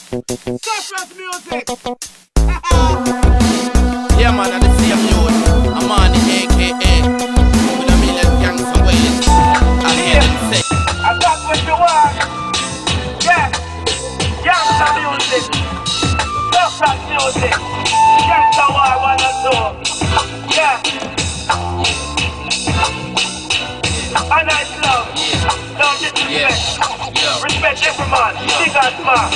Surplus music. Yeah, man, I'm the same youth. I'm on the AKA with a million gangs and ways. I hear them say, I got what you want. Yeah, gangsta music. Surplus music. Gangsta war 1 and 2. Yeah. A nice love. Don't disrespect. Respect every man. Big and smart.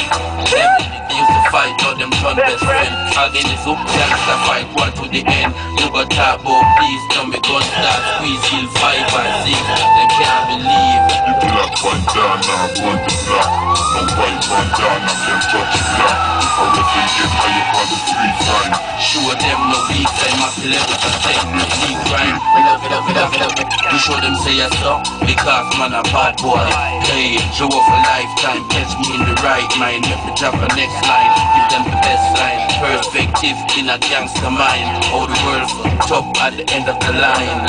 they used to fight, all them done best friend. Again, it's up, gangsta fight, one to the end. You got talk about please, tell me gun start, squeeze, heal 5 and 6. They can't believe. You black bandana, run the block. No white bandana can touch you black. Or if they get high on the street sign. Show them no weak side, my level to take no sneak crime. Love it. You show them say yes sir, because man a bad boy. Hey, show off a lifetime, catch me in the right mind. Let me drop a next line, give them the best line. Perspective in a gangster mind. All the world's top at the end of the line.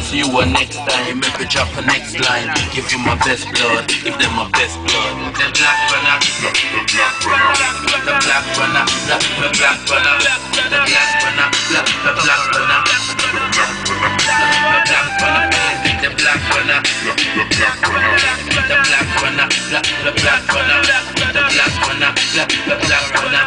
See you next time, let me drop a next line. Give you my best blood, give them my best blood. The black runner, the black runner, the black runner, the black runner, the black runner, the black runner, the black runner, the black runner, the black runner, the black runner, the black runner, the black runner,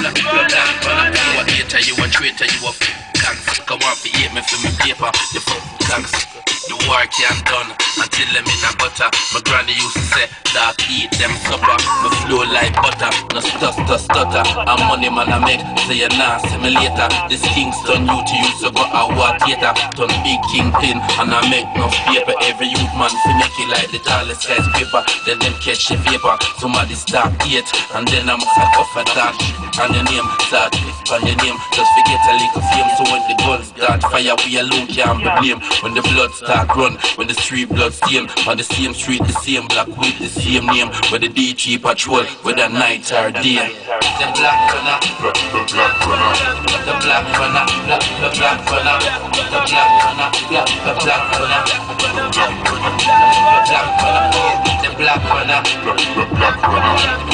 the black runner. You a hater, you a traitor, you a cocksucker. Come on, hate me for me paper, you fuck cocksucker. The war can't done until them in a butter. My granny used to say, dog eat them supper. Me flow like butter, no stutter. I'm money man I make, say you nah see me later. This Kingston youth used to go a war theater. Turn big kingpin and I make no paper. Every youth man fi make it like the tallest skyscraper. Then them catch the vapor, somebody start eat. And then I'm off a that and your name start lift on your name. Just forget a little fame, so when the guns start fire we alone can't be blamed. When the blood start run, when the street blood stain. On the same street, the same block with the same name. Where the DG patrol, whether night or day. The black runner, the black runner, the black runner, the black runner, the black runner, the black runner, the black runner, the black runner, the black runner,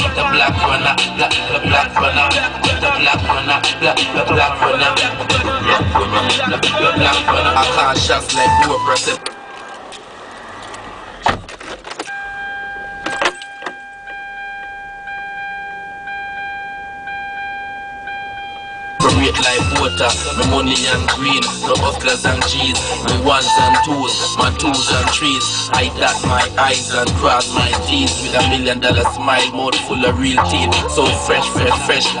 the black runner, the black runner, the black runner, the black runner, the black runner. I can't shots like who oppressive. Rate like water, my money and green, no hustlers and cheese, my ones and twos, my 2s and 3s. I dot my eyes and cross my T's with $1 million smile, mouth full of real teeth. So fresh,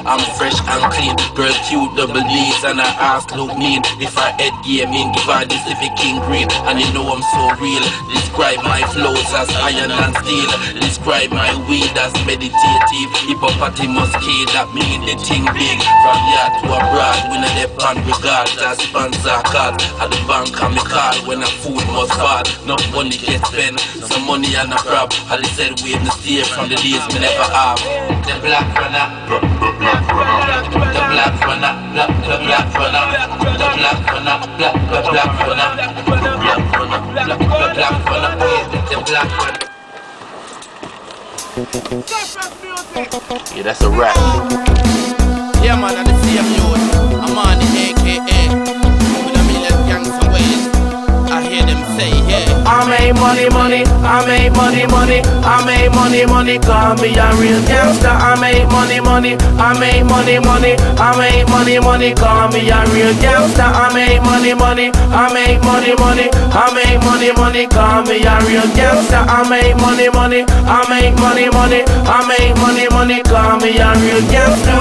I'm fresh and clean. Girl cute, double D's and her ass look mean. If I head game in, give her the civic king green. And you know I'm so real. Describe my flows as iron and steel. Describe my weed as meditative. Hippopotamus kid, that mean the thing big. From yard to abroad, we know they pan regard. That sponsor card at the bank and me call when a food must fall. No money get spent, some money and a prop. I said wave the steer from the days me never have. The black runner, the black runner, the black runner, the black runner, the black runner, the black runner, the black runner, the black runner, the black runner. Yeah, that's a rap. Yeah, man, I'm the same youth. I'm on the AKA with $1 million gangs and ways. I hear them say, yeah. I make money, I make money, I make money, call me a real gangster. I make money, I make money, I make money, call me a real gangster. I make money, I make money, I make money, call me a real gangster. I make money, I make money, I make money, call me a real gangster.